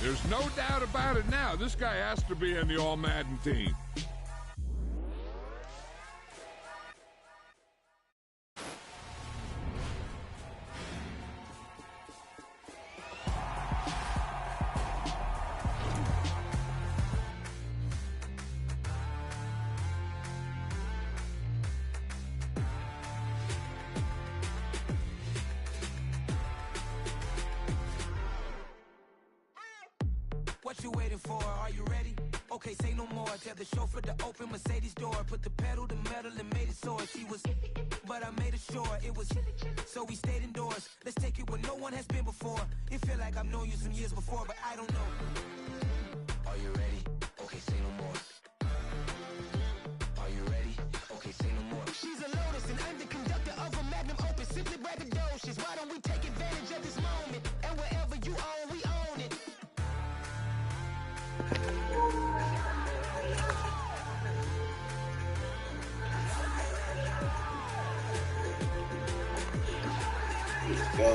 There's no doubt about it now. This guy has to be in the All-Madden team. What you waiting for? Are you ready? Okay, say no more. Tell the chauffeur to open Mercedes door. Put the pedal to metal and made it soar. She was, but I made it sure it was. So we stayed indoors. Let's take it where no one has been before. It feel like I've known you some years before, but I don't know. Are you ready? Okay, say no more. Are you ready? Okay, say no more. She's a Lotus and I'm the conductor of a Magnum Opus. Simply braggadocious. Why don't we take advantage of this moment? And wherever you own, we own it. Let's go.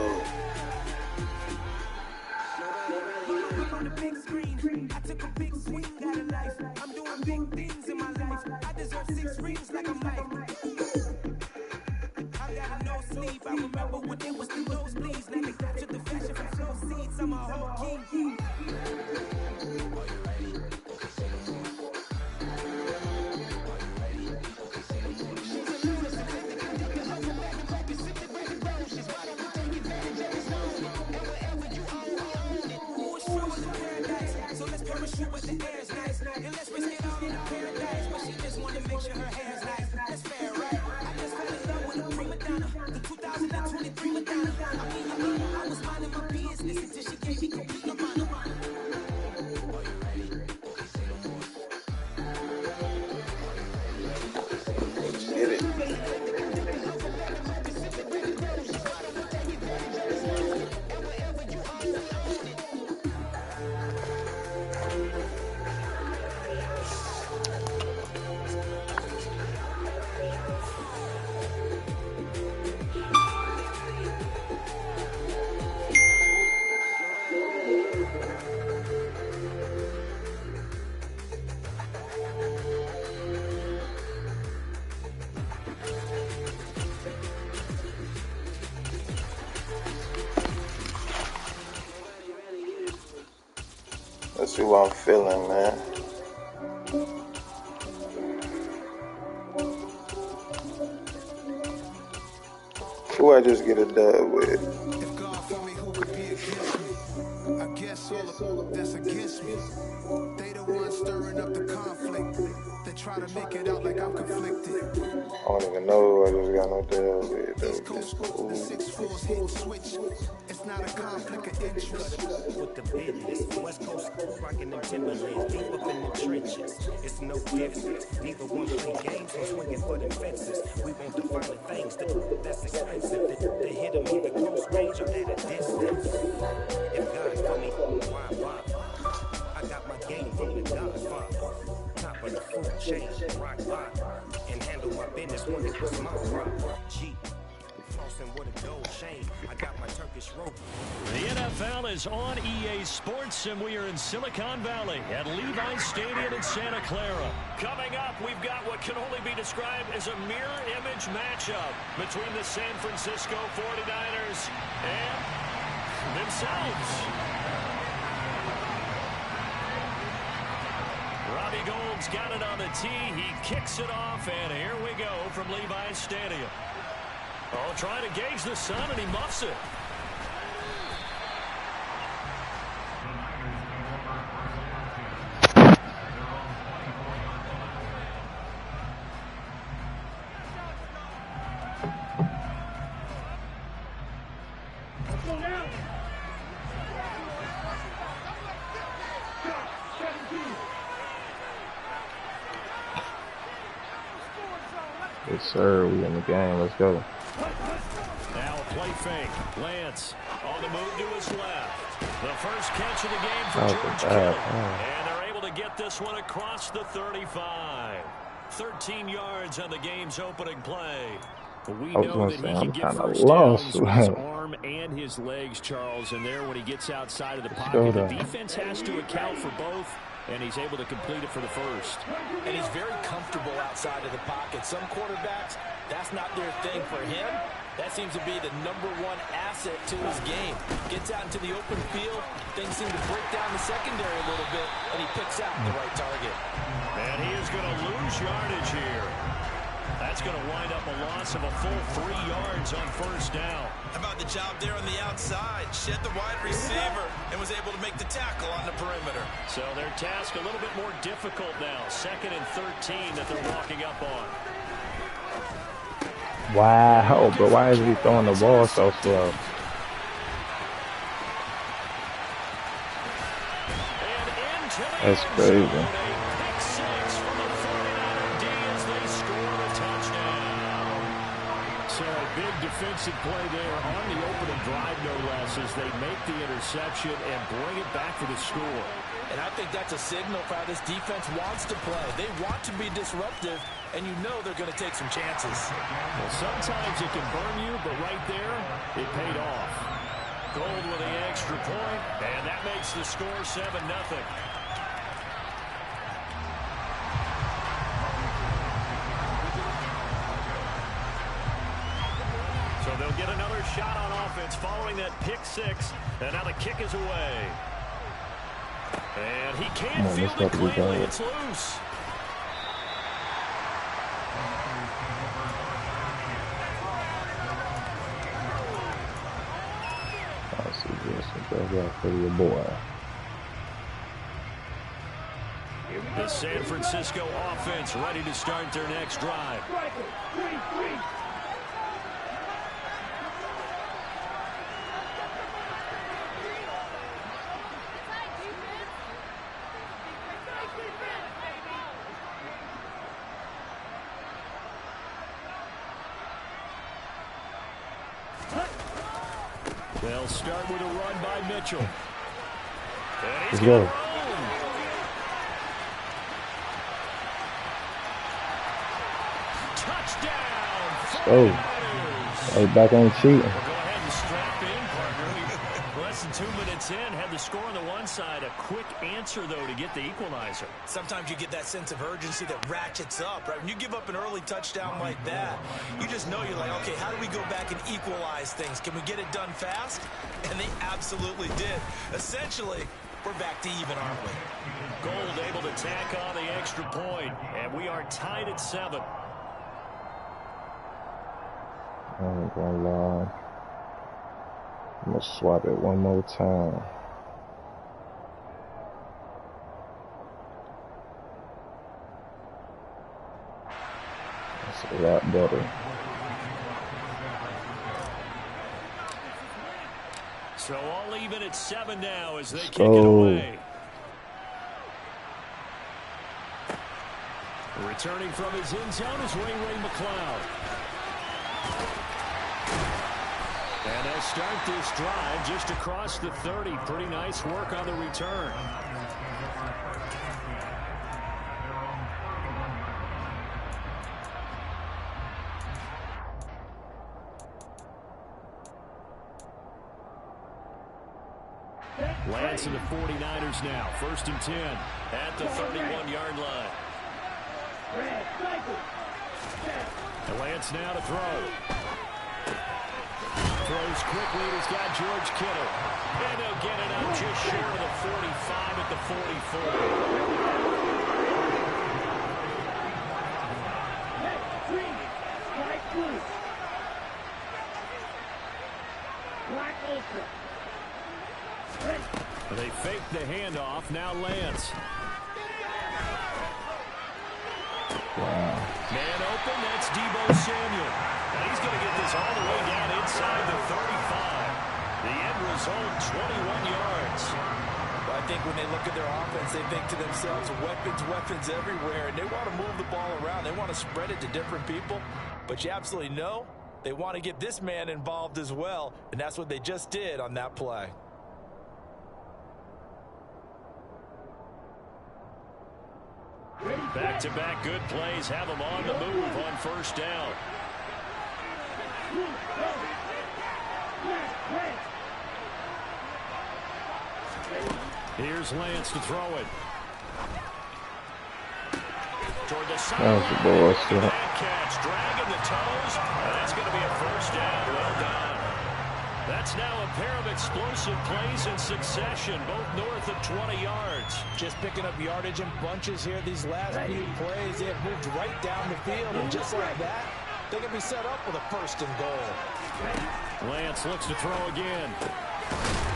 On the big screen, I took a big swing out of life. I'm doing big things in my life. I deserve 6 rings like a Mike. I got a no sleep. I remember when it was the nosebleeds. Now they captured the fashion from flow seats. I'm a whole king. Are you ready? Okay, say no more. Are you ready? Okay, say no more. She's a Lotus and I'm the conductor of a Magnum Opus. Simply braggadocious. Why don't we take advantage of this moment? And wherever you own, we own it. Who is sure in paradise? So let's parachute where the air's nice. And let's risk it all in a paradise. But she just wanna make sure her hair's nice. That's fair, right? I just fell in love with a prima donna. The 2023 Madonna. I mean, I was minding my business until she gave me complete nirvana. Are you ready? Okay, say no more. Get it. Let's see what I'm feeling, man. Who I just get a dub with? If God for me, who could be against me? I guess all that's against me. They the ones stirring up the conflict. They try to make it out like I'm conflicted. I don't even know who I just got no dub with. East Coast sports, the 6 floors hit switch. It's not a conflict of interest. With the business, West Coast rocking them Timberlands, deep up in the trenches. It's no difference. Neither one play games or swinging for them fences. We want the finer things that's expensive. They hit them either close range or at a distance. If God for me, why bother? I got my game from the Godfather. Top of the food chain, rock bottom. And handle my business when it was my problem. G. With a gold chain. I got my Turkish rope. The NFL is on EA Sports, and we are in Silicon Valley at Levi's Stadium in Santa Clara. Coming up, we've got what can only be described as a mirror image matchup between the San Francisco 49ers and themselves. Robbie Gould's got it on the tee. He kicks it off, and here we go from Levi's Stadium. Oh, trying to gauge the sun, and he muffs it. Yes, sir. We in the game. Let's go. Now a play fake. Lance on the move to his left. The first catch of the game for George Kittle. And they're able to get this one across the 35. 13 yards on the game's opening play. We I was know gonna that say he I'm can get kind of first lost. downs with his arm and his legs, Charles. And there, when he gets outside of the Let's go pocket, the there. defense has to account for both, and he's able to complete it for the first. And he's very comfortable outside of the pocket. Some quarterbacks, that's not their thing. For him, that seems to be the #1 asset to his game. Gets out into the open field, things seem to break down the secondary a little bit, and he picks out the right target. And he is going to lose yardage here. That's going to wind up a loss of a full 3 yards on first down. How about the job there on the outside? Shed the wide receiver and was able to make the tackle on the perimeter. So their task a little bit more difficult now. 2nd and 13 that they're walking up on. Wow, but why is he throwing the ball so slow? That's crazy. Defensive play there on the opening drive, no less, as they make the interception and bring it back for the score. And I think that's a signal for how this defense wants to play. They want to be disruptive, and you know they're going to take some chances. Well, sometimes it can burn you, but right there, it paid off. Gold with the extra point, and that makes the score 7-0. So they'll get another shot on offense following that pick six. And now the kick is away. And he can't field it cleanly. It's loose. I see this. Go for your boy. The San Francisco offense ready to start their next drive. They'll start with a run by Mitchell. Let's go. Touchdown. Oh, hey, back on cheating. Go ahead and strap in, partner. Less than 2 minutes in, had the score on the one side. A quick answer, though, to get the equalizer. Sometimes you get that sense of urgency that ratchets up, right? When you give up an early touchdown like that, you just know you're like, okay, how do we go back and equalize things? Can we get it done fast? And they absolutely did. Essentially, we're back to even, aren't we? Gold able to tack on the extra point, and we are tied at 7. I ain't gonna lie. I'm gonna swap it one more time. That's a lot better. So all even at 7 now as they Let's kick it go. away. Returning from his end zone is Ray McLeod. And they'll start this drive just across the 30. Pretty nice work on the return. Lance and the 49ers now. 1st and 10 at the 31-yard line. And Lance now to throw. Throws quickly. He's got George Kittle. And they'll get it up just short of the 45 at the 44. They fake the handoff. Now Lance. Wow. Man open. That's Deebo Samuel. And he's going to get this all the way down inside the 35. The end result, 21 yards. Well, I think when they look at their offense, they think to themselves, weapons everywhere, and they want to move the ball around. They want to spread it to different people. But you absolutely know they want to get this man involved as well, and that's what they just did on that play. Back-to-back good plays have them on the move on 1st down. Here's Lance to throw it. Toward the side. That was a bullshit. Catch, dragging the toes. That's going to be a first down. Well done. That's now a pair of explosive plays in succession, both north of 20 yards. Just picking up yardage in bunches here. These last few plays, they have moved right down the field. And just like that, they can be set up with a first and goal. Lance looks to throw again.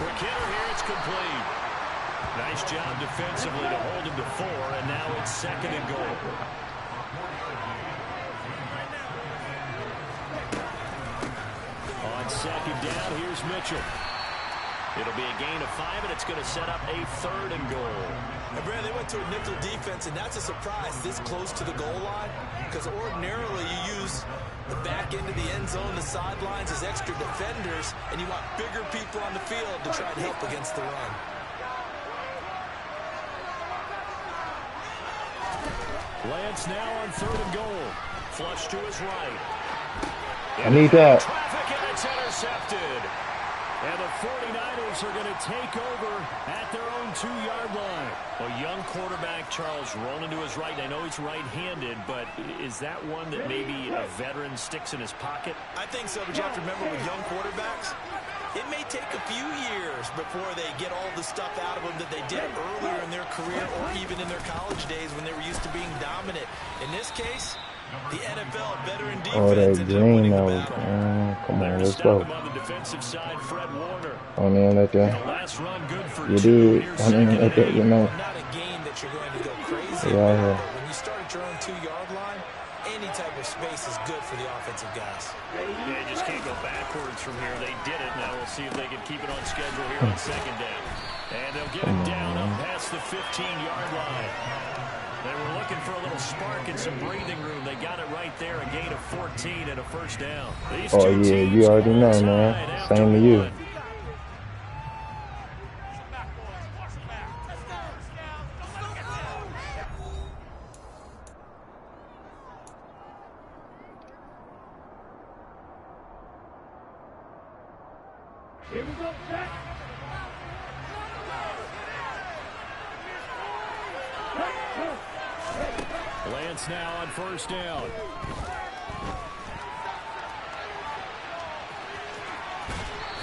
Quick hitter here. It's complete. Nice job defensively to hold him to 4, and now it's second and goal. On second down, here's Mitchell. It'll be a gain of 5, and it's going to set up a third and goal. And Brad, they went to a nickel defense, and that's a surprise this close to the goal line, because ordinarily you use the back end of the end zone, the sidelines as extra defenders, and you want bigger people on the field to try to help against the run. Lance now on third and goal. Flush to his right. I need that. Traffic, and it's intercepted. And the 49ers are going to take over at their own 2-yard line. A young quarterback, Charles, rolling to his right. I know he's right-handed, but is that one that maybe a veteran sticks in his pocket? I think so, but you have to remember with young quarterbacks, it may take a few years before they get all the stuff out of them that they did earlier in their career or even in their college days when they were used to being dominant. In this case, the NFL veteran defense ended up winning the battle. Come on, let's go. On the defensive side, Fred Warner. Oh man, let that. The last run good for You 2. did. I mean, let that, you know. Not a game that you're going to go crazy Yeah, about, yeah. but when you start at your own 2-yard line, any type of space is good for the offensive guys. They just can't go backwards from here. They did it. Now we'll see if they can keep it on schedule here on second down. And they'll get it down up past the 15-yard line. They were looking for a little spark and some breathing room. They got it right there, a gain of 14 and a first down. These Oh two yeah, teams you already know, tied man. after Same to you. one. Lance now on first down.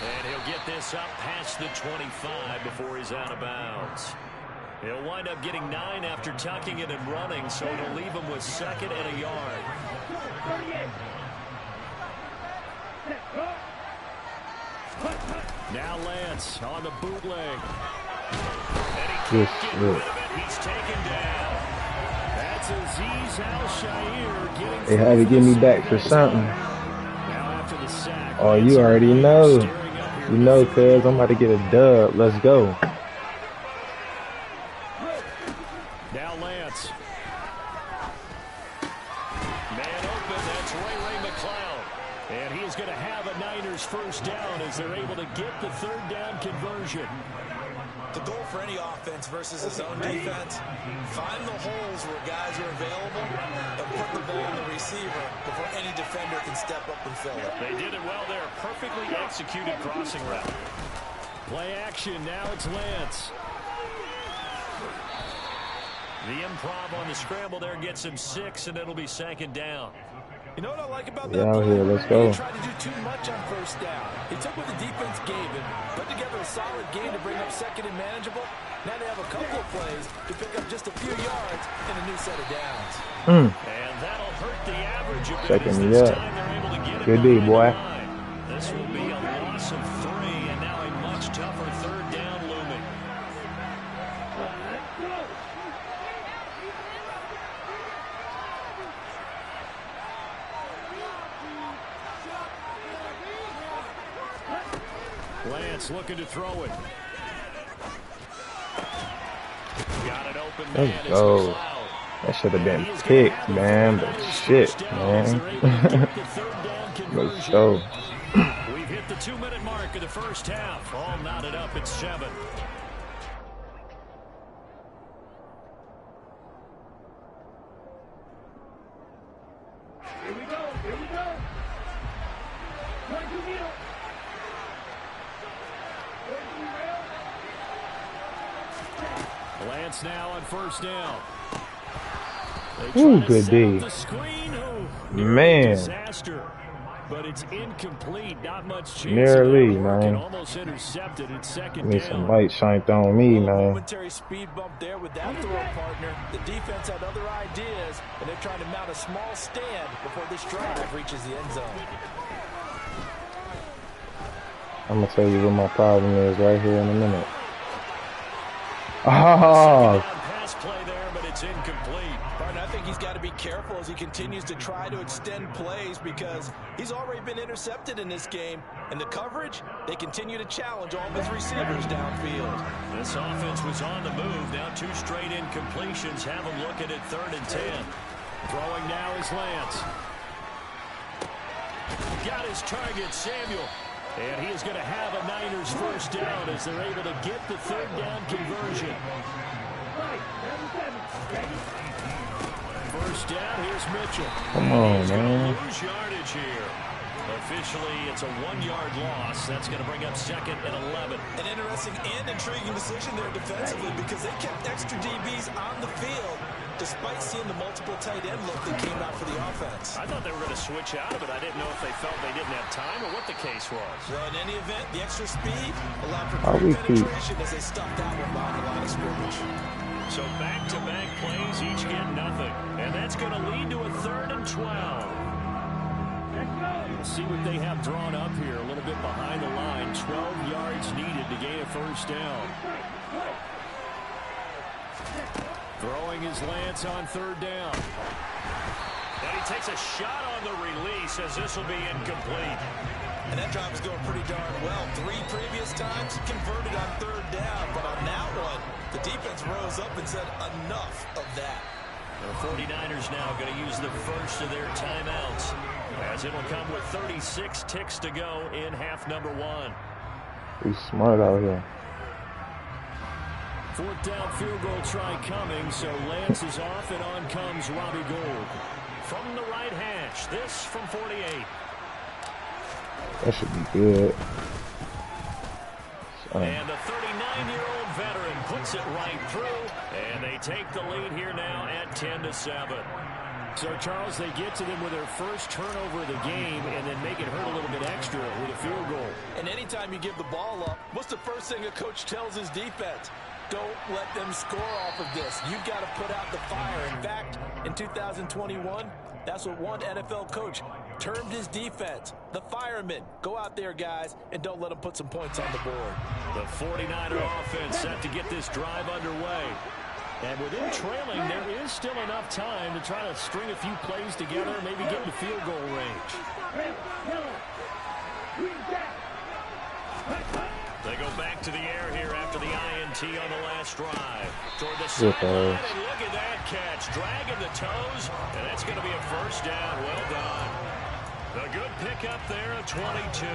And he'll get this up past the 25 before he's out of bounds. He'll wind up getting 9 after tucking it and running, so it'll leave him with second and a yard. Now Lance on the bootleg. And he can't get rid of it. He's taken down. That's Azeez Al-Shaair getting. They had to get me back for something. Now after the sack, Oh, you already know. You know, cuz I'm about to get a dub. Let's go. Now Lance. Man open, that's Ray McCloud. And he's going to have a Niners first down as they're able to get the third down conversion. The goal for any offense versus his own defense, find the holes where guys are available and put the ball in the receiver before any defender can step up and fill it. They did it well there. Perfectly executed crossing route. Play action. Now it's Lance. The improv on the scramble there gets him 6, and it'll be second down. You know what I like about that Yeah, play? here, let's go. He tried to do too much on first down. He took what the defense gave him, put together a solid game to bring up second and manageable. Now they have a couple of plays to pick up just a few yards and a new set of downs. And that'll hurt the average a bit. Checking me This up. time they're able to get it Good D, behind boy. the line. This will be a loss of 3, and now a much tougher third down looming. Lance looking to throw it. Got it open, man. Let's go. That should have been picked, man. But shit, man. Let's go. We've hit the 2-minute mark of the first half. All knotted up at 7. Lance now on first down. Ooh, good D. Man. Disaster. But it's incomplete. Not much chance. Nearly, man. Almost intercepted at second Need down. some light shined on me, man. Momentary speed bump there with that throw partner. The defense had other ideas, and they're trying to mount a small stand before this drive reaches the end zone. I'm gonna tell you what my problem is right here in a minute. Oh. Pass play there, but it's incomplete. Barton, I think he's got to be careful as he continues to try to extend plays because he's already been intercepted in this game. And the coverage, they continue to challenge all of his receivers downfield. This offense was on the move. Now 2 straight incompletions. Have him looking at 3rd and 10. Throwing now is Lance. Got his target, Samuel. And he is going to have a Niners first down as they're able to get the 3rd down conversion. First down, here's Mitchell. Come on, He's man. going to lose yardage here. Officially, it's a 1-yard loss. That's going to bring up 2nd and 11. An interesting and intriguing decision there defensively because they kept extra DBs on the field despite seeing the multiple tight end look that came out for the offense. I thought they were going to switch out of it. I didn't know if they felt they didn't have time or what the case was. Well, in any event, the extra speed allowed for I'll great repeat. penetration as they stuffed that one behind the line of scrimmage. So back-to-back plays, each get nothing. And that's going to lead to a 3rd and 12. We'll see what they have drawn up here. A little bit behind the line. 12 yards needed to gain a first down. Throwing his Lance on 3rd down. And he takes a shot on the release as this will be incomplete. And that drive is going pretty darn well. 3 previous times converted on 3rd down. But on that one, the defense rose up and said enough of that. The 49ers now going to use the first of their timeouts as it'll come with 36 ticks to go in half number 1. He's smart out here. 4th down field goal try coming, so Lance is off and on comes Robbie Gould. From the right hash, this from 48. That should be good. And the 39-year-old veteran puts it right through, and they take the lead here now at 10-7. So, Charles, they get to them with their first turnover of the game and then make it hurt a little bit extra with a field goal. And anytime you give the ball up, what's the first thing a coach tells his defense? Don't let them score off of this. You've got to put out the fire. In fact, in 2021, that's what one NFL coach termed his defense, the firemen. Go out there, guys, and don't let them put some points on the board. The 49er offense set to get this drive underway. And with them trailing, there is still enough time to try to string a few plays together, maybe get to field goal range. They go back to the air here after the INT on the last drive. Toward the sideline, and look at that catch. Dragging the toes, and that's going to be a first down. Well done. The good pickup there at 22.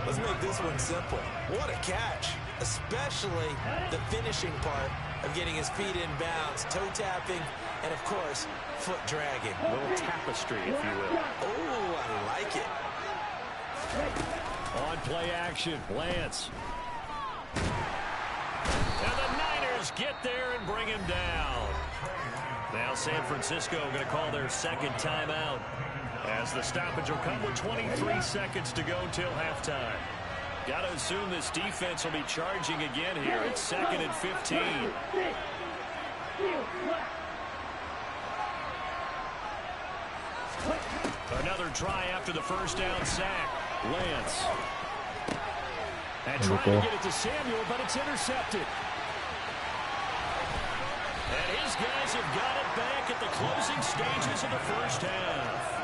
Let's make this one simple. What a catch, especially the finishing part of getting his feet in bounds, toe tapping, and of course, foot dragging. A little tapestry, if you will. Oh, I like it. On play action, Lance. And the Niners get there and bring him down. Now San Francisco going to call their second timeout as the stoppage will come with 23 seconds to go till halftime. Got to assume this defense will be charging again here. It's 2nd and 15. Another try after the first down sack. Lance. And trying to get it to Samuel, but it's intercepted. And his guys have got it back at the closing stages of the first half.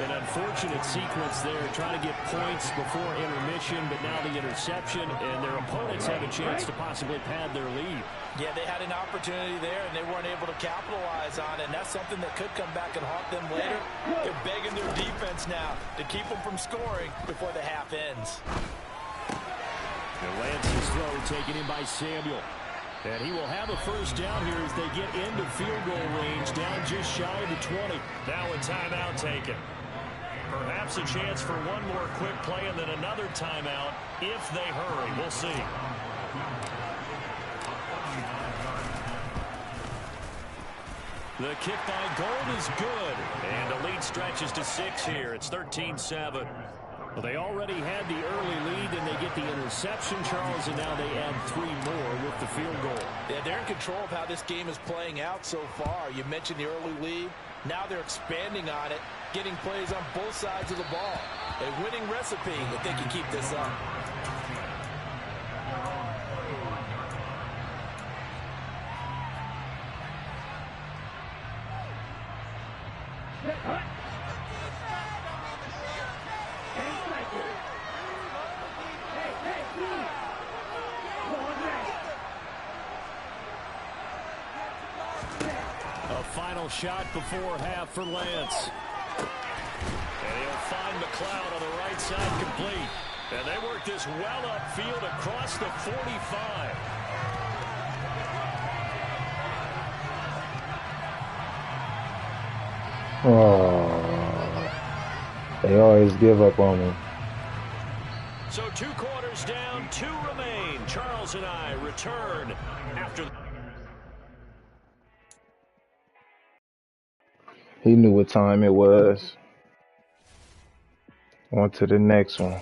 An unfortunate sequence there, trying to get points before intermission, but now the interception, and their opponents have a chance to possibly pad their lead. Yeah, they had an opportunity there, and they weren't able to capitalize on it, and that's something that could come back and haunt them later. They're begging their defense now to keep them from scoring before the half ends. Lance's throw taken in by Samuel. And he will have a first down here as they get into field goal range, down just shy of the 20. Now a timeout taken. Perhaps a chance for one more quick play and then another timeout if they hurry. We'll see. The kick by Gold is good. And the lead stretches to 6 here. It's 13-7. Well, they already had the early lead, and they get the interception, Charles, and now they add 3 more with the field goal. Yeah, they're in control of how this game is playing out so far. You mentioned the early lead. Now they're expanding on it, getting plays on both sides of the ball. A winning recipe if they can keep this up. Final shot before half for Lance. And he'll find McLeod on the right side complete. And they work this well upfield across the 45. Oh, they always give up on me. So 2 quarters down, 2 remain. Charles and I return after. He knew what time it was. On to the next one.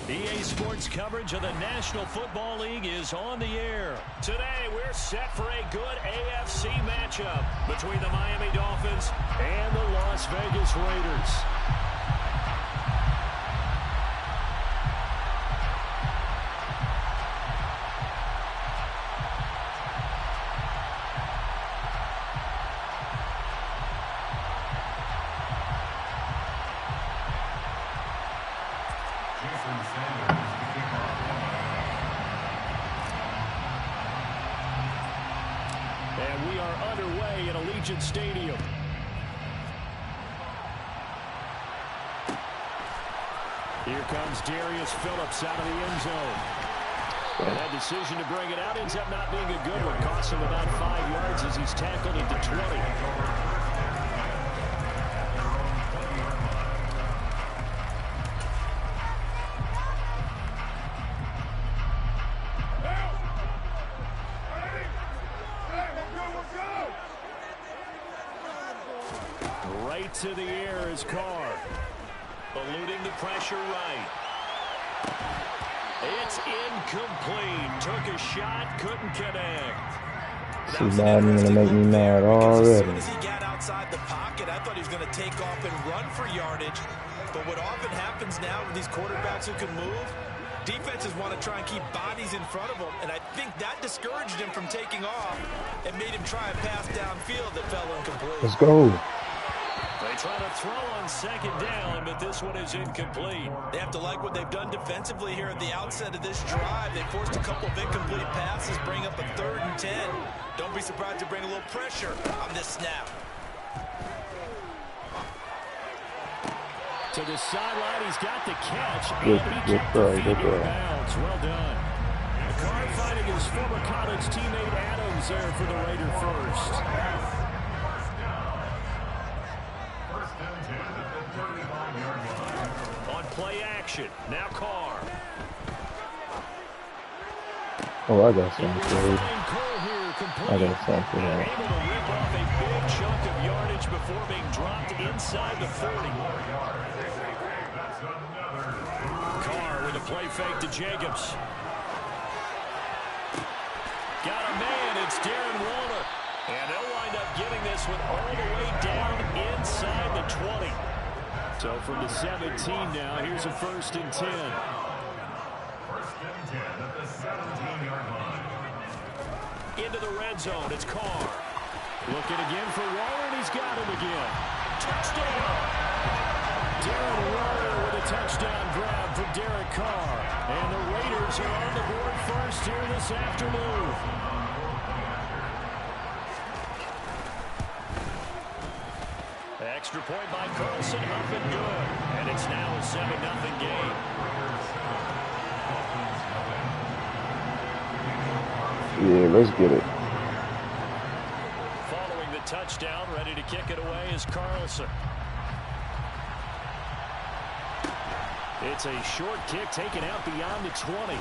EA Sports coverage of the National Football League is on the air. Today, we're set for a good AFC matchup between the Miami Dolphins and the Las Vegas Raiders. And we are underway at Allegiant Stadium. Here comes Darius Phillips out of the end zone. And that decision to bring it out ends up not being a good one. Costs him about 5 yards as he's tackled at the 20. To the air is Carr. Eluding the pressure right. It's incomplete. Took a shot, couldn't connect. See, Madden gonna make me mad already. As soon as he got outside the pocket, I thought he was going to take off and run for yardage. But what often happens now with these quarterbacks who can move, defenses want to try and keep bodies in front of them, and I think that discouraged him from taking off and made him try a pass downfield that fell incomplete. Let's go. They try to throw on second down, but this one is incomplete. They have to like what they've done defensively here at the outset of this drive. They forced a couple of incomplete passes, bring up a 3rd and 10. Don't be surprised to bring a little pressure on this snap. To the sideline, he's got the catch, and Good he kept throw, the good feet in throw. bounds. Well done. Carr finding his former college teammate Adams there for the Raider first. On play action, now Carr. Oh, I got something for you. I got something for you. Able to rip off a big chunk of yardage before being dropped inside the 40. Carr with a play fake to Jacobs. Got a man, it's Darren Waller. And they'll wind up getting this one all the way down inside the 20. So from the 17 now, here's a 1st and 10. 1st and 10 at the 17-yard line. Into the red zone, it's Carr. Looking again for Waller, and he's got him again. Touchdown! Darren Waller with a touchdown grab for Derek Carr. And the Raiders are on the board first here this afternoon. Extra point by Carlson, up and good. And it's now a 7-0 game. Yeah, let's get it. Following the touchdown, ready to kick it away is Carlson. It's a short kick taken out beyond the 20.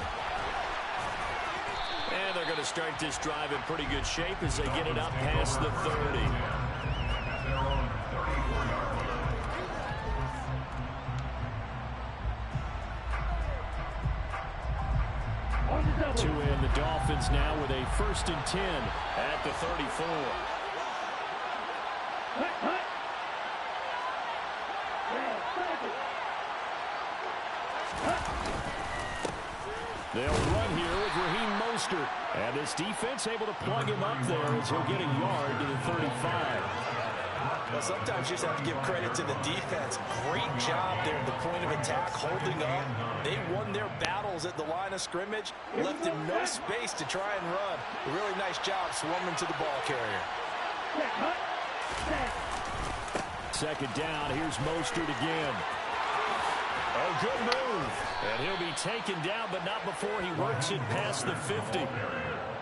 And they're going to start this drive in pretty good shape as they get it up past the 30. To end the Dolphins now with a 1st and 10 at the 34. They'll run here with Raheem Mostert. And this defense able to plug him up there as he'll get a yard to the 35. Well, sometimes you just have to give credit to the defense. Great job there at the point of attack, holding up. They won their battles at the line of scrimmage, left him no space to try and run. A really nice job swarming to the ball carrier. 2nd down, here's Mostert again. Oh, good move. And he'll be taken down, but not before he works it past the 50.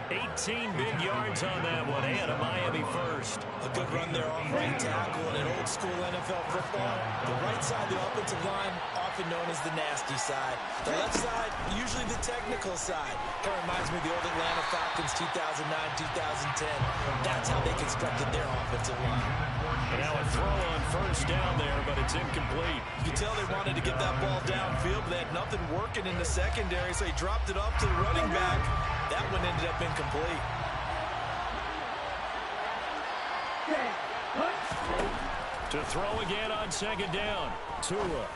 18 big yards on that one, and a Miami first. A good run there on right tackle in an old school NFL football. The right side of the offensive line, often known as the nasty side. The left side, usually the technical side. Kind of reminds me of the old Atlanta Falcons 2009, 2010. That's how they constructed their offensive line. And now a throw on 1st down there, but it's incomplete. You can tell they wanted to get that ball downfield, but they had nothing working in the secondary, so he dropped it off to the running back. That one ended up incomplete. To throw again on 2nd down. Tua.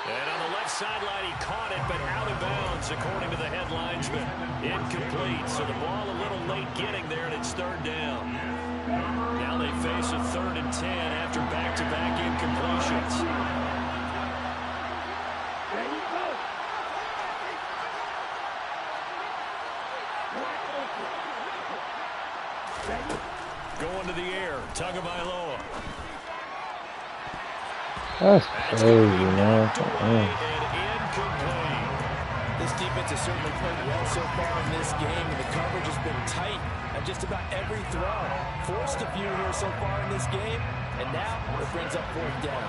And on the left sideline, he caught it, but out of bounds, according to the head linesman. Incomplete, so the ball a little late getting there, and it's 3rd down. Now they face a 3rd and 10 after back-to-back incompletions. Going to the air, Tagovailoa. That's crazy, man. This defense has certainly played well so far in this game, and the coverage has been tight at just about every throw. Forced a few here so far in this game, and now it brings up 4th down.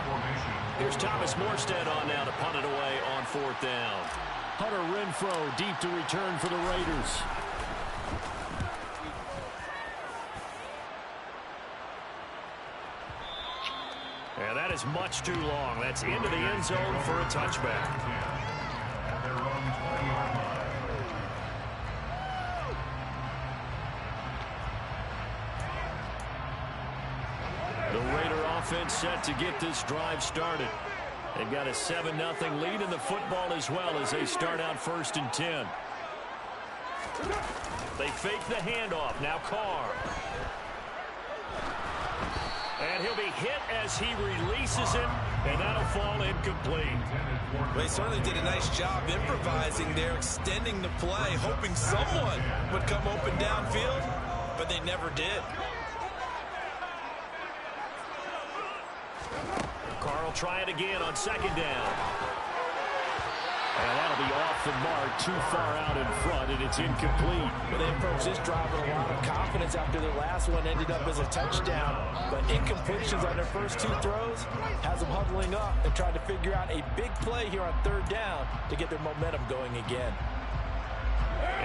Here's Thomas Morstead on now to punt it away on 4th down. Hunter Renfrow deep to return for the Raiders. And that is much too long. That's into the end zone for a touchback. The Raider offense set to get this drive started. They've got a 7-0 lead in the football as well as they start out 1st and 10. They fake the handoff. Now Carr. And he'll be hit as he releases it, and that'll fall incomplete. Well, he certainly did a nice job improvising there, extending the play, hoping someone would come open downfield, but they never did. Carr will try it again on 2nd down. And that'll be off the mark, too far out in front, and it's incomplete. Well, they approached this drive with a lot of confidence after their last one ended up as a touchdown. But incompletions on their first 2 throws has them huddling up and trying to figure out a big play here on 3rd down to get their momentum going again.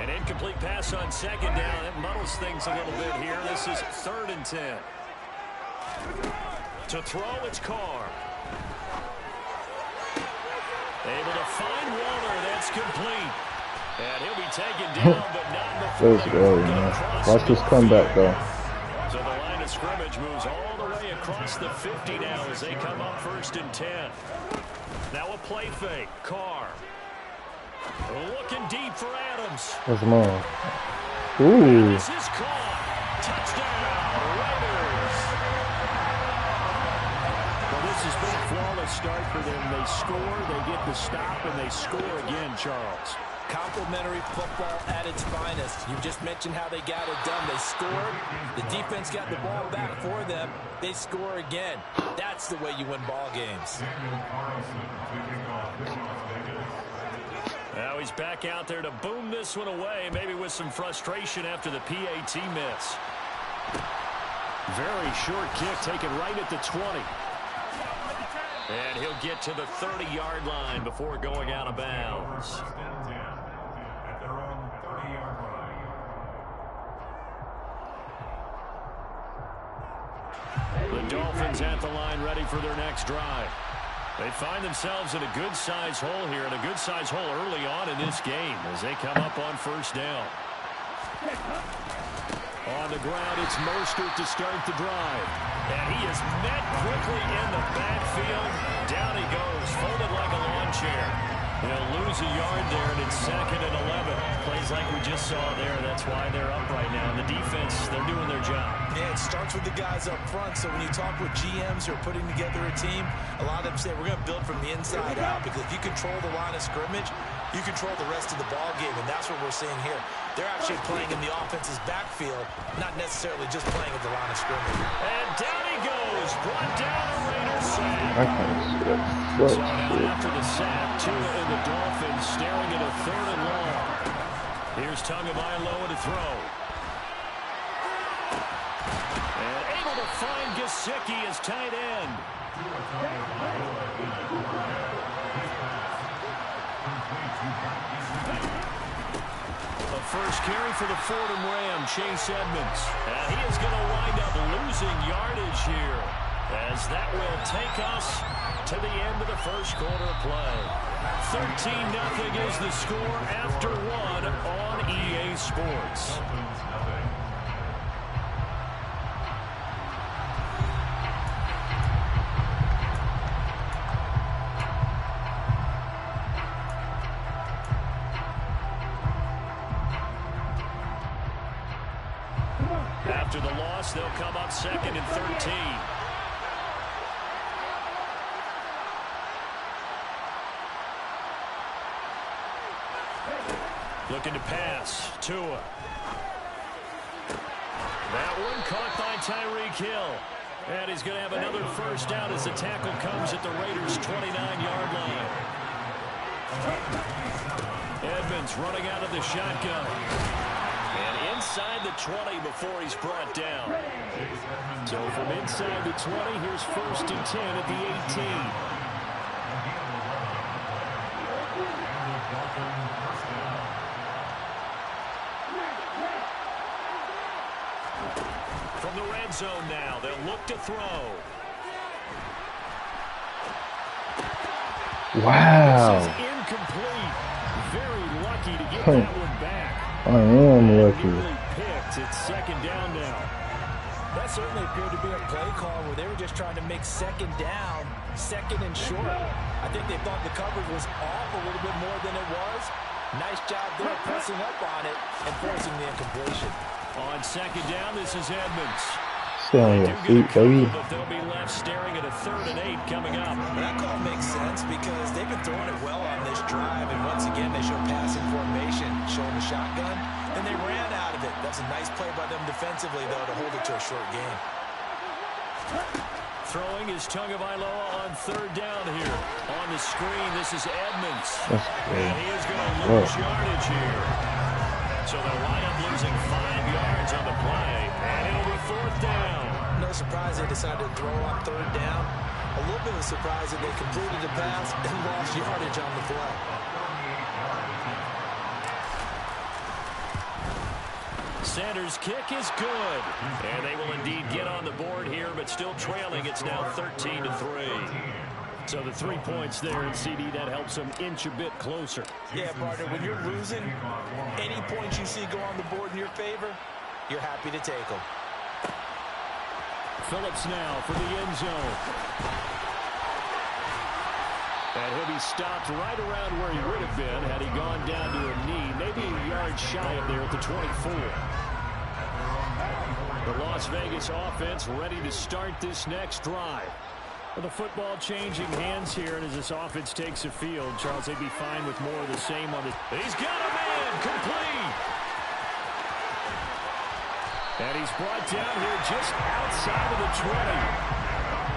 An incomplete pass on 2nd down. That muddles things a little bit here. This is 3rd and 10. To throw, it's Carr. Able to find Waller. That's complete. And he'll be taken down, but not before. Let's go, man. Watch this comeback, though. So the line of scrimmage moves all the way across the 50 now as they come up 1st and 10. Now a play fake. Carr. Looking deep for Adams. That's mine. Ooh. This is caught. Touchdown, Raiders. Well, this start for them. They score, they get the stop, and they score again, Charles. Complimentary football at its finest. You just mentioned how they got it done. They scored. The defense got the ball back for them. They score again. That's the way you win ball games. Now he's back out there to boom this one away, maybe with some frustration after the PAT miss. Very short kick taken right at the 20. And he'll get to the 30-yard line before going out of bounds. The Dolphins at the line ready for their next drive. They find themselves in a good-sized hole here, and a good-sized hole early on in this game as they come up on first down. On the ground, it's Mostert to start the drive. And he is met quickly in the backfield. Down he goes, folded like a lawn chair. They'll lose a yard there, and it's 2nd and 11. Plays like we just saw there. That's why they're up right now. And the defense, they're doing their job. Yeah, it starts with the guys up front. So when you talk with GMs who are putting together a team, a lot of them say we're going to build from the inside out, because if you control the line of scrimmage, you control the rest of the ball game, and that's what we're seeing here. They're actually playing in the offense's backfield, not necessarily just playing at the line of scrimmage. And down he goes, brought down a Raiders sack. I can't see that. So now after the sack, Tua and the Dolphins staring at a 3rd and long. Here's Tagovailoa to throw. And able to find Gesicki as tight end. A first carry for the Fordham Ram, Chase Edmonds. And he is going to wind up losing yardage here, as that will take us to the end of the first quarter of play. 13-0 is the score after 1 on EA Sports. After the loss, they'll come up 2nd and 13. Looking to pass. Tua. That one caught by Tyreek Hill. And he's going to have another first down as the tackle comes at the Raiders' 29-yard line. Edmonds running out of the shotgun. And inside the 20 before he's brought down. So from inside the 20, here's 1st and 10 at the 18. From the red zone now, they'll look to throw. Wow. This is incomplete. Very lucky to get that one back. I am lucky. Picked. It's 2nd down now. That certainly appeared to be a play call where they were just trying to make 2nd down, 2nd and short. I think they thought the coverage was off a little bit more than it was. Nice job there pressing up on it and forcing the incompletion. On 2nd down, this is Edmonds. Stay on your feet, baby. But they'll be left staring at a 3rd and 8 coming up. That call makes sense because they've been throwing it well on this drive, and once again they show passing formation, showing the shotgun. Then they ran out of it. That's a nice play by them defensively, though, to hold it to a short game. Throwing is Tagovailoa on 3rd down here. On the screen, this is Edmonds. And he is going to lose yardage here. So they'll wind up losing 5 yards on the play. And it'll be 4th down. No surprise they decided to throw on 3rd down. A little bit of a surprise that they completed the pass and lost yardage on the play. Sanders' kick is good. And they will indeed get on the board here, but still trailing. It's now 13-3. So the 3 points there in CD, that helps them inch a bit closer. Yeah, partner, when you're losing, any points you see go on the board in your favor, you're happy to take them. Phillips now for the end zone. And he'll be stopped right around where he would have been had he gone down to a knee, maybe a yard shy of there at the 24. The Las Vegas offense ready to start this next drive. Well, the football changing hands here, and as this offense takes the field, Charles, they'd be fine with more of the same on this. He's got a man, complete. And he's brought down here just outside of the 20.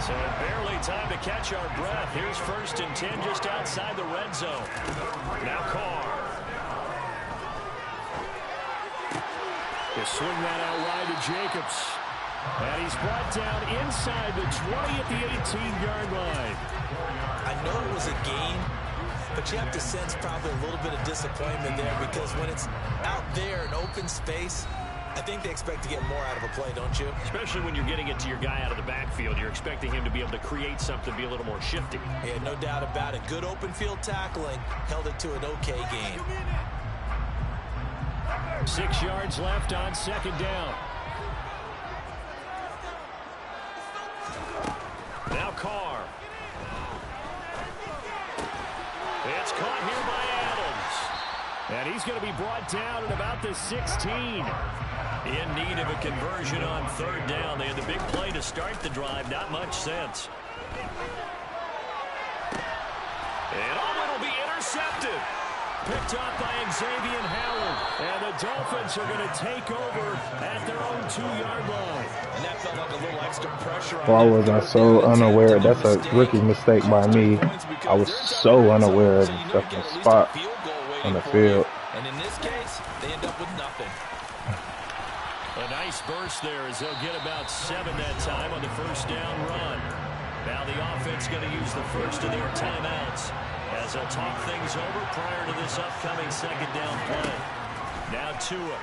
So barely time to catch our breath. Here's 1st and 10 just outside the red zone. Now Carr. They swing that out wide to Jacobs. And he's brought down inside the 20 at the 18-yard line. I know it was a gain, but you have to sense probably a little bit of disappointment there because when it's out there in open space, I think they expect to get more out of a play, don't you? Especially when you're getting it to your guy out of the backfield. You're expecting him to be able to create something, be a little more shifty. Yeah, no doubt about it. Good open field tackling held it to an okay game. 6 yards left on 2nd down. Now Carr. It's caught here by Adams. And he's going to be brought down at about the 16. In need of a conversion on 3rd down. They had the big play to start the drive. Not much sense. And it'll be intercepted. Picked up by Xavier Howard. And the Dolphins are going to take over at their own 2-yard line. And that felt like a little extra pressure on Well, I was so unaware. That's a rookie mistake by me. I was so unaware of the spot on the field. And in this case, they end up with nothing. A nice burst there as they'll get about 7 that time on the 1st down run. Now the offense going to use the first of their timeouts as they'll talk things over prior to this upcoming 2nd down play. Now Tua.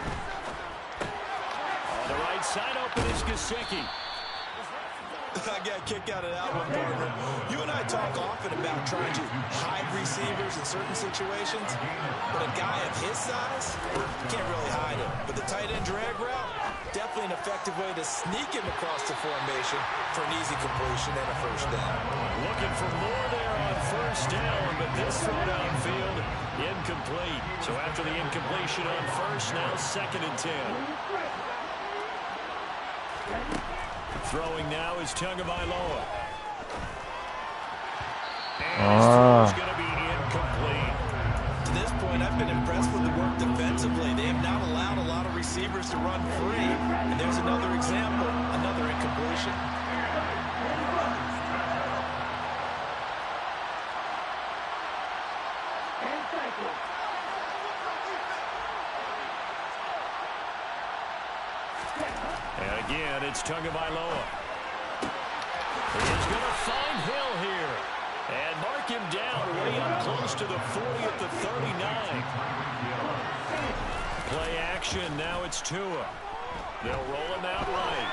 On the right side open is Gesicki. I got a kick out of that one, partner. You and I talk often about trying to hide receivers in certain situations, but a guy of his size, you can't really hide him. But the tight end drag route, definitely an effective way to sneak him across the formation for an easy completion and a 1st down. Looking for more there on 1st down, but this throw downfield incomplete. So after the incompletion on 1st, now 2nd and 10. Throwing now is Tagovailoa. And his going to be incomplete. To this point, I've been impressed with the work defensively. They have not allowed a lot of receivers to run free. And there's another example, another incompletion. And again, it's Tagovailoa. He's going to find Hill here. And mark him down way up close to the 40 at the 39. Play action, now it's Tua. They'll roll him out right.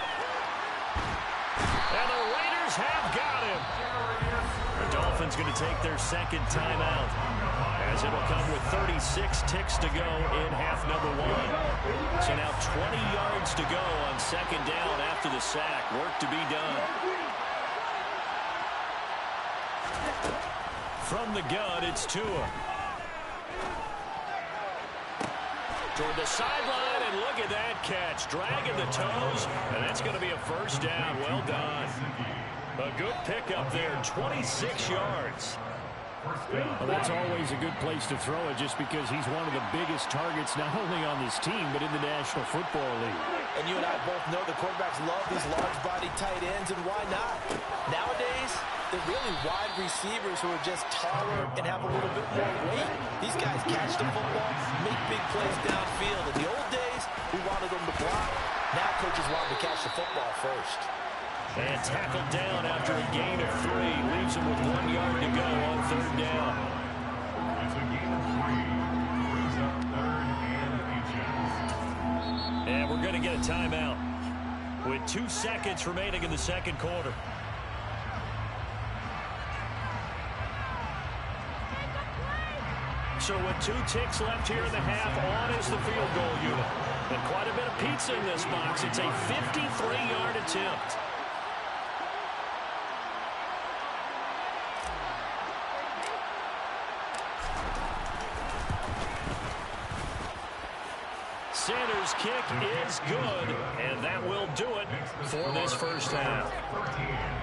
And the Raiders have got him. The Dolphins going to take their 2nd timeout, as it'll come with 36 ticks to go in half number 1. So now 20 yards to go on 2nd down after the sack. Work to be done. From the gun, it's Tua. Toward the sideline, and look at that catch. Dragging the toes, and that's going to be a 1st down. Well done. A good pickup there, 26 yards. Well, that's always a good place to throw it just because he's one of the biggest targets not only on this team but in the National Football League. And you and I both know the quarterbacks love these large-body tight ends, and why not? Nowadays, they're really wide receivers who are just taller and have a little bit more weight. These guys catch the football, make big plays downfield. In the old days, we wanted them to block. Now coaches want them to catch the football first. And tackled down after a gain of 3. Leaves him with 1 yard to go on 3rd down. It's a gain of 3. Brings up 3rd and 8. And we're going to get a timeout with 2 seconds remaining in the 2nd quarter. So with 2 ticks left here in the half, on is the field goal unit. And quite a bit of pizza in this box. It's a 53-yard attempt. Sanders' kick is good, and that will do it for this first half.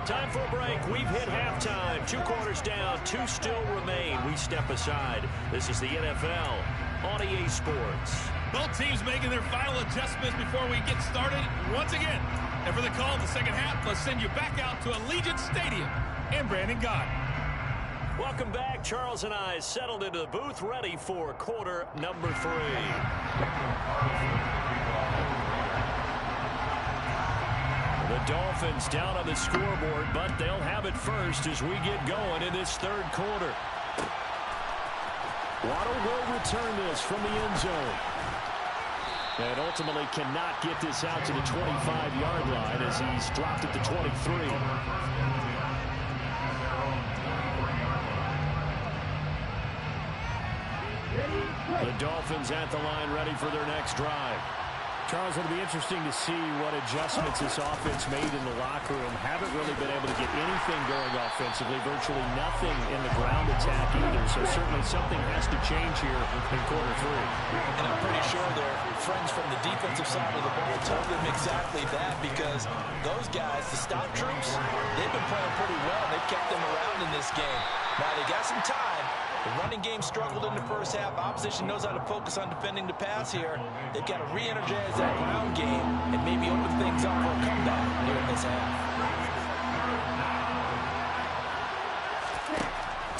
Time for a break. We've hit halftime. 2 quarters down, 2 still remain. We step aside. This is the NFL on EA Sports. Both teams making their final adjustments before we get started once again. And for the call of the second half, let's send you back out to Allegiant Stadium and Brandon Gott. Welcome back. Charles and I settled into the booth, ready for quarter number 3. The Dolphins down on the scoreboard, but they'll have it first as we get going in this third quarter. Waddle will return this from the end zone. And ultimately cannot get this out to the 25-yard line as he's dropped at the 23. The Dolphins at the line, ready for their next drive. Charles, it'll be interesting to see what adjustments this offense made in the locker room. Haven't really been able to get anything going offensively, virtually nothing in the ground attack either. So certainly something has to change here in quarter 3. And I'm pretty sure their friends from the defensive side of the ball told them exactly that, because those guys, the stop troops, they've been playing pretty well. They've kept them around in this game. Now they got some time. The running game struggled in the first half. Opposition knows how to focus on defending the pass here. They've got to re-energize that ground game and maybe open things up for a comeback here in this half.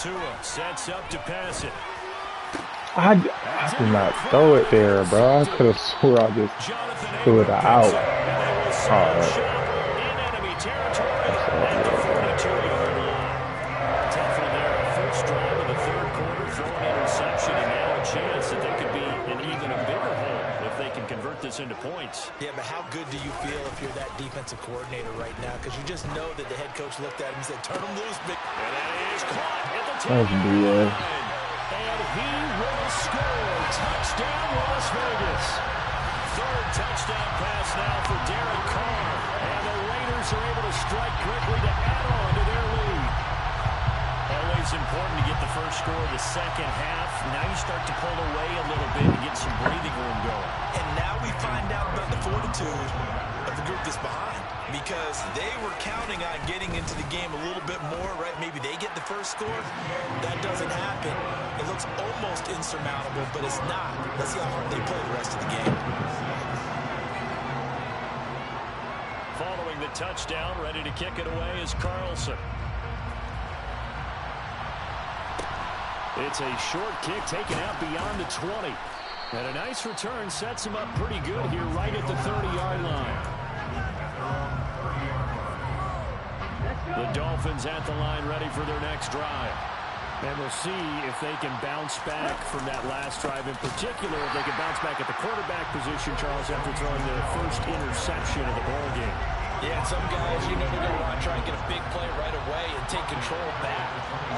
Tua sets up to pass it. I did not throw it there, bro. I could have swore I just threw it out. In enemy territory at the 42-yard line. Tougher there. First drive of the third quarter, throwing interception, and now a chance that they could be in even a bigger hole if they can convert this into points. Yeah, but how good do you feel if you're that defensive coordinator right now? Because you just know that the head coach looked at him and said, turn him loose, big. And that is caught at the 10-yard line. And he will score. Touchdown, Las Vegas. Third touchdown pass now for Derek Carr. And the Raiders are able to strike quickly to add on to their lead. Always important to get the first score of the second half. Now you start to pull away a little bit and get some breathing room going. And now we find out about the fortitude of the group that's behind, because they were counting on getting into the game a little bit more, right? Maybe they get the first score. That doesn't happen. It looks almost insurmountable, but it's not. Let's see how hard they play the rest of the game. Following the touchdown, ready to kick it away is Carlson. It's a short kick taken out beyond the 20. And a nice return sets him up pretty good here right at the 30-yard line. The Dolphins at the line, ready for their next drive. And we'll see if they can bounce back from that last drive. In particular, if they can bounce back at the quarterback position, Charles, after throwing their first interception of the ball game. Yeah, and some guys, you know, they're going to want to try and get a big play right away and take control back.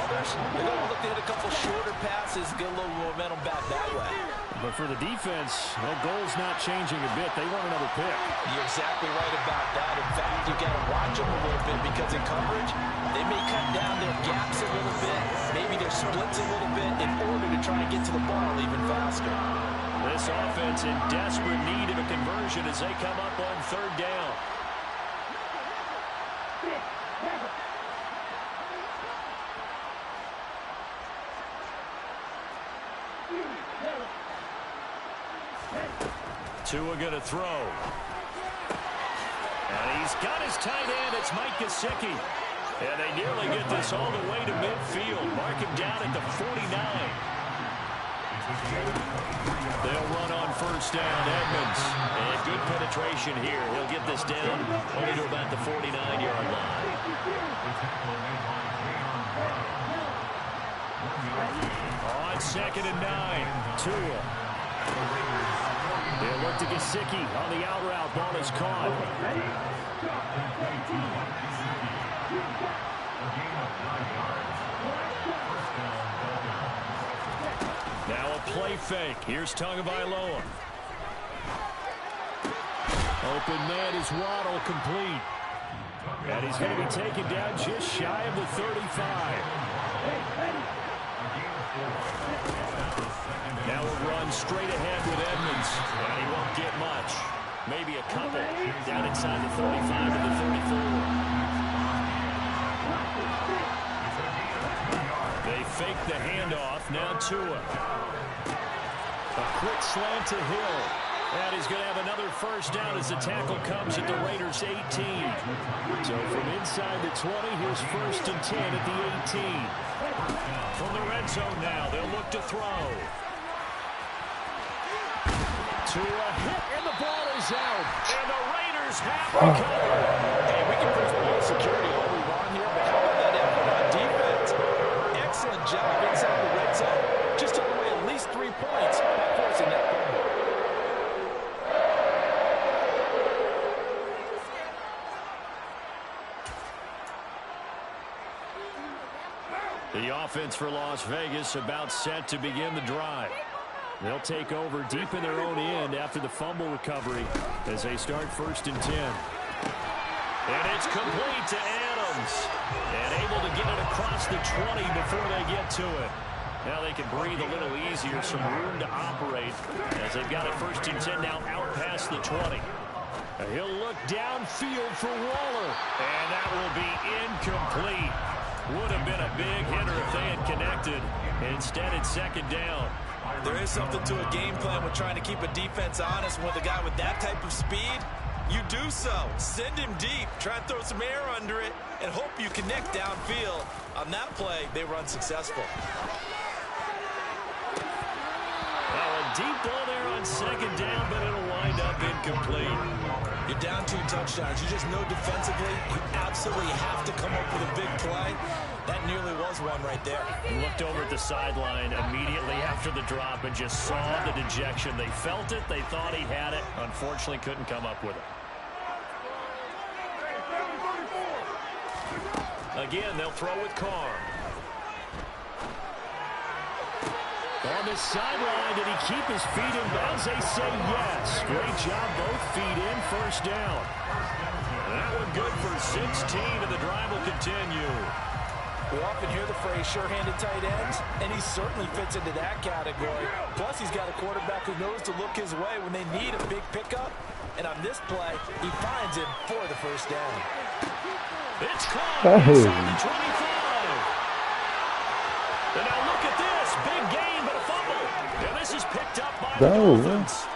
Others, they're going to look to hit a couple shorter passes, get a little momentum back that way. But for the defense, that goal's not changing a bit. They want another pick. You're exactly right about that. In fact, you got to watch them a little bit, because in coverage, they may cut down their gaps a little bit, maybe their splits a little bit, in order to try and get to the ball even faster. This offense in desperate need of a conversion as they come up on third down. Tua going to throw. And he's got his tight end. It's Mike Gesicki. And they nearly get this all the way to midfield. Mark him down at the 49. They'll run on first down. Edmonds. And good penetration here. He'll get this down only to about the 49-yard line. On 2nd and 9. Tua. They'll look to Gesicki on the out route. Ball is caught. Now a play fake. Here's Tagovailoa. Open man is Waddle, complete. And he's going to be taken down just shy of the 35. Now a run straight ahead with Edmonds, and he won't get much. Maybe a couple down inside the 35 to the 34. They fake the handoff. Now Tua. A quick slant to Hill. And he's going to have another first down as the tackle comes at the Raiders' 18. So from inside the 20, here's 1st and 10 at the 18. From the red zone now, they'll look to throw. To a hit, and the ball is out. And the Raiders have recovered. Hey, we can push ball security all we want here, but how about that effort on defense? Excellent job inside the red zone. Just took away at least 3 points by forcing that fumble. The offense for Las Vegas about set to begin the drive. They'll take over deep in their own end after the fumble recovery as they start 1st and 10. And it's complete to Adams. And able to get it across the 20 before they get to it. Now they can breathe a little easier, some room to operate as they've got it 1st and 10 now out past the 20. He'll look downfield for Waller. And that will be incomplete. Would have been a big hitter if they had connected. Instead, it's 2nd down. There is something to a game plan with trying to keep a defense honest. With a guy with that type of speed, you do so. Send him deep, try and throw some air under it, and hope you connect downfield. On that play, they were unsuccessful. Well, a deep ball there on 2nd down, but it'll wind up incomplete. You're down 2 touchdowns. You just know defensively you absolutely have to come up with a big play. That nearly was one right there. He looked over at the sideline immediately after the drop and just saw the dejection. They felt it. They thought he had it. Unfortunately, couldn't come up with it. Again, they'll throw with Carr. On the sideline, did he keep his feet in bounds? They say yes. Great job, both feet in, 1st down. That one good for 16, and the drive will continue. We often hear the phrase sure-handed tight ends, and he certainly fits into that category. Plus, he's got a quarterback who knows to look his way when they need a big pickup. And on this play, he finds him for the 1st down. It's caught inside the 25. And now look at this. Big gain, but a fumble. And this is picked up by the Dolphins.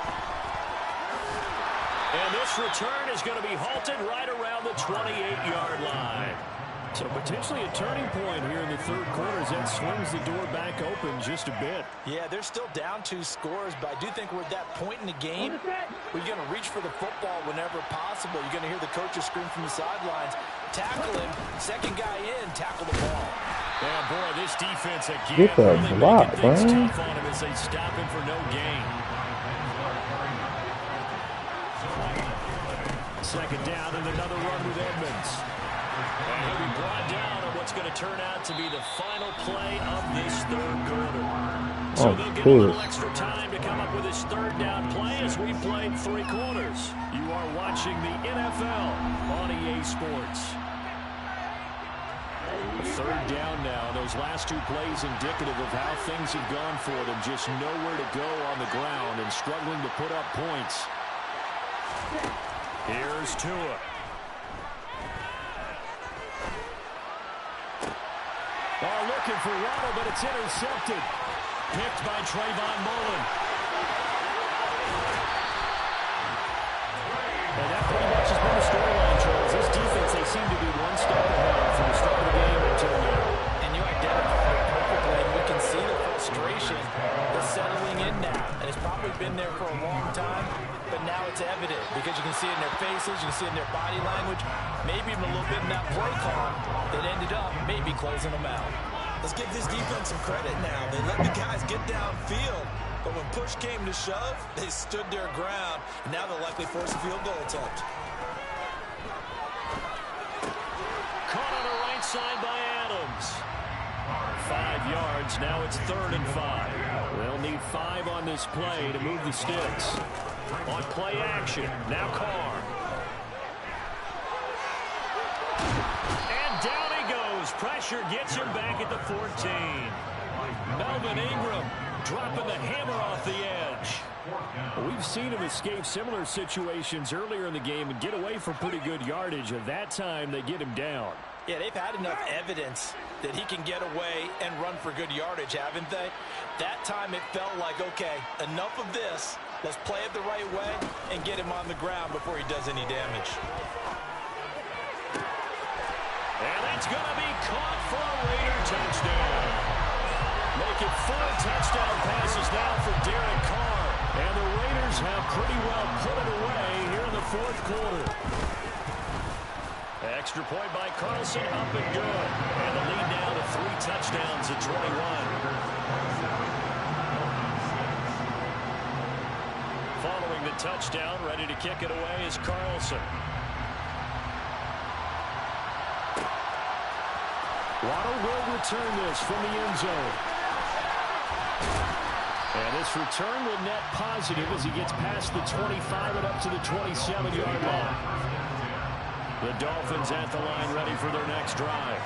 And this return is going to be halted right around the 28-yard line. So potentially a turning point here in the 3rd quarter as that swings the door back open just a bit. Yeah, they're still down 2 scores, but I do think we're at that point in the game where you're going to reach for the football whenever possible. You're going to hear the coaches scream from the sidelines, tackle him, 2nd guy in, tackle the ball. Yeah, boy, this defense again really making things tough on him as they stop him for no gain. 2nd down and another run with Edmonds. And he'll be brought down on what's going to turn out to be the final play of this 3rd quarter. So they'll get a little extra time to come up with this 3rd down play as we played 3 quarters. You are watching the NFL on EA Sports. 3rd down now. Those last 2 plays indicative of how things have gone for them. Just nowhere to go on the ground and struggling to put up points. Here's Tua. Oh, looking for Waddle, but it's intercepted. Picked by Trayvon Mullen. And that pretty much has been the storyline, Charles. This defense, they seem to be one step ahead from the start of the game until now. And you identified it perfectly, and we can see the frustration that's settling in now. And it's probably been there for a long time, but now it's evident because you can see it in their faces, you can see it in their body language, maybe even a little bit in that play call that ended up maybe closing them out. Let's give this defense some credit now. They let the guys get downfield, but when push came to shove, they stood their ground. Now they'll likely force a field goal attempt. Caught on the right side by Adams. 5 yards. Now it's 3rd and 5. They'll need 5 on this play to move the sticks. On play action. Now Carr. And down he goes. pressure gets him back at the 14. Melvin Ingram dropping the hammer off the edge. We've seen him escape similar situations earlier in the game and get away from pretty good yardage. At that time, they get him down. Yeah, they've had enough evidence that he can get away and run for good yardage, haven't they? That time it felt like, okay, enough of this. Let's play it the right way and get him on the ground before he does any damage. And that's going to be caught for a Raider touchdown. Make it 4 touchdown passes now for Derek Carr. And the Raiders have pretty well put it away here in the fourth quarter. Extra point by Carlson, up and good. And the lead now to 3 touchdowns at 21. Following the touchdown, ready to kick it away is Carlson. Waddle will return this from the end zone. And this return will net positive as he gets past the 25 and up to the 27-yard line. The Dolphins at the line ready for their next drive.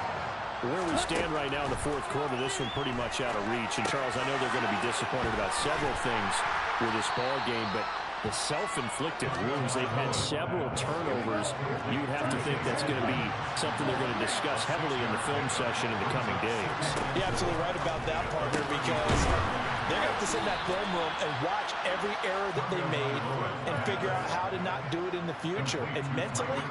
Where we stand right now in the fourth quarter, this one pretty much out of reach. And, Charles, I know they're going to be disappointed about several things with this ball game, but the self-inflicted wounds, they've had several turnovers. You'd have to think that's going to be something they're going to discuss heavily in the film session in the coming days. You're absolutely right about that, partner, because they're going to have to sit in that film room and watch every error that they made and figure out how to not do it in the future. And mentally,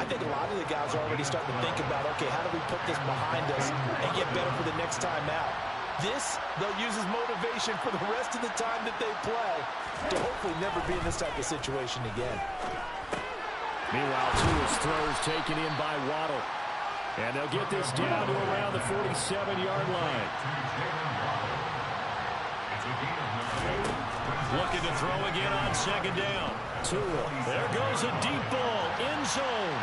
I think a lot of the guys are already starting to think about, okay, how do we put this behind us and get better for the next time out? This, they'll use as motivation for the rest of the time that they play to hopefully never be in this type of situation again. Meanwhile, Tua's throws taken in by Waddle. And they'll get this down to around the 47-yard line. Looking to throw again on second down. Tua. There goes a deep ball, end zone.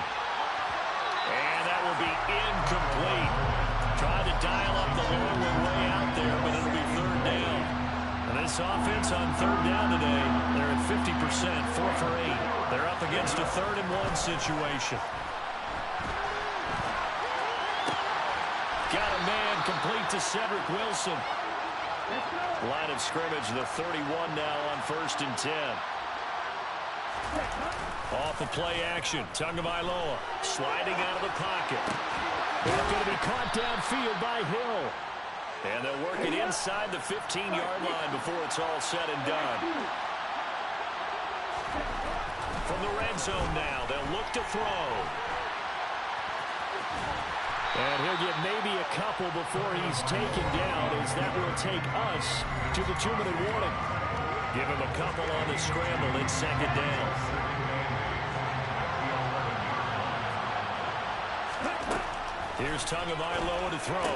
And that will be incomplete. Tried to dial up the long one way out there, but it'll be third down. And this offense on third down today, they're at 50%, 4 for 8. They're up against a 3rd and 1 situation. Got a man complete to Cedric Wilson. Line of scrimmage, the 31 now on 1st and 10. Off the play action, Tagovailoa sliding out of the pocket. It's going to be caught downfield by Hill. And they'll work it inside the 15-yard line before it's all said and done. From the red zone now, they'll look to throw. And he'll get maybe a couple before he's taken down, as that will take us to the 2-minute warning. Give him a couple on the scramble in second down. Here's Tagovailoa to throw.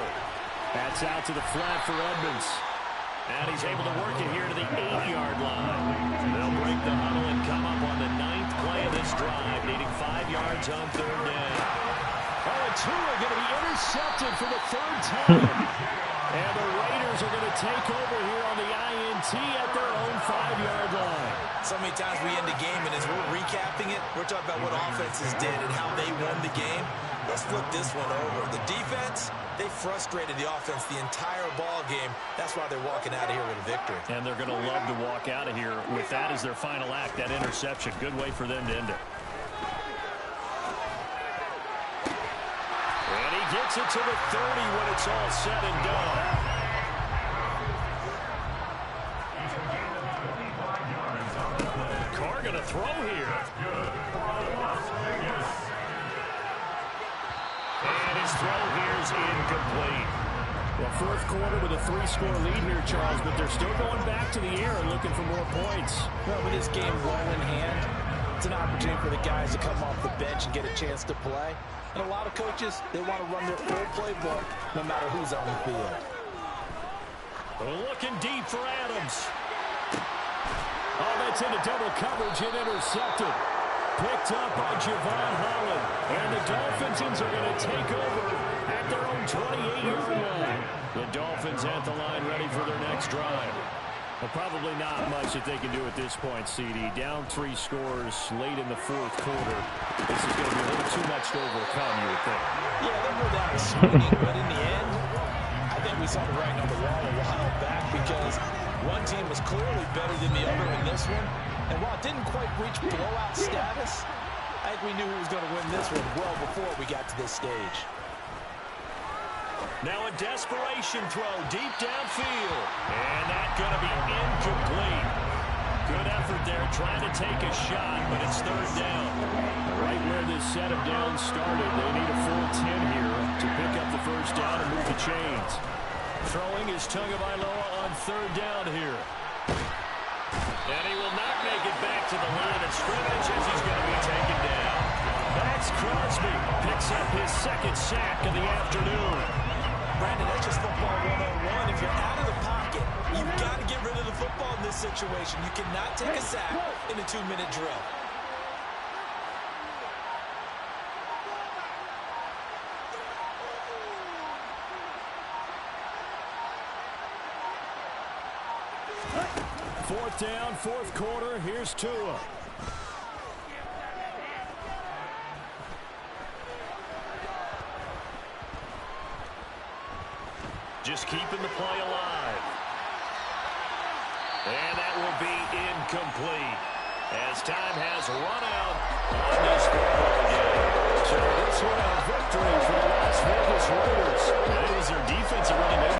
That's out to the flat for Edmonds. And he's able to work it here to the 8-yard line. They'll break the huddle and come up on the 9th play of this drive, needing 5 yards on third down. Oh, and Tua going to be intercepted for the 3rd time. And the Raiders are going to take over here on the INT at their own 5-yard line. So many times we end the game, and as we're recapping it, we're talking about what offenses did and how they won the game. Let's flip this one over. The defense, they frustrated the offense the entire ball game. That's why they're walking out of here with a victory. And they're going to love to walk out of here with that as their final act, that interception. Good way for them to end it. And he gets it to the 30 when it's all said and done. Carr going to throw here. And his throw here is incomplete. Well, fourth quarter with a 3-score lead here, Charles, but they're still going back to the air and looking for more points. Well, with this game well in hand, it's an opportunity for the guys to come off the bench and get a chance to play. And a lot of coaches, they want to run their full playbook no matter who's on the field. Looking deep for Adams. Oh, that's into double coverage and intercepted. Picked up by Givin Holland. And the Dolphins are going to take over at their own 28-yard line. The Dolphins at the line ready for their next drive. Well, probably not much that they can do at this point, CD. Down 3 scores late in the fourth quarter. This is going to be a little too much to overcome, you would think. Yeah, they'll go down swinging, but in the end, I think we saw the writing on the wall a while back because one team was clearly better than the other in this one. And while it didn't quite reach blowout status, I think we knew who was going to win this one well before we got to this stage. Now a desperation throw deep downfield. And that's going to be incomplete. Good effort there trying to take a shot, but it's third down. Right where this set of downs started, they need a full 10 here to pick up the first down and move the chains. Throwing is Tagovailoa on third down here. And he will not make it back to the line of scrimmage as he's going to be taken down. That's Crosby. Picks up his second sack of the afternoon. Brandon, that's just football 101. If you're out of the pocket, you've got to get rid of the football in this situation. You cannot take a sack in a 2-minute drill. Fourth down, fourth quarter. Here's Tua. Just keeping the play alive. And that will be incomplete as time has run out on this football game. So this one a victory for the Las Vegas Raiders. That is their defense that really made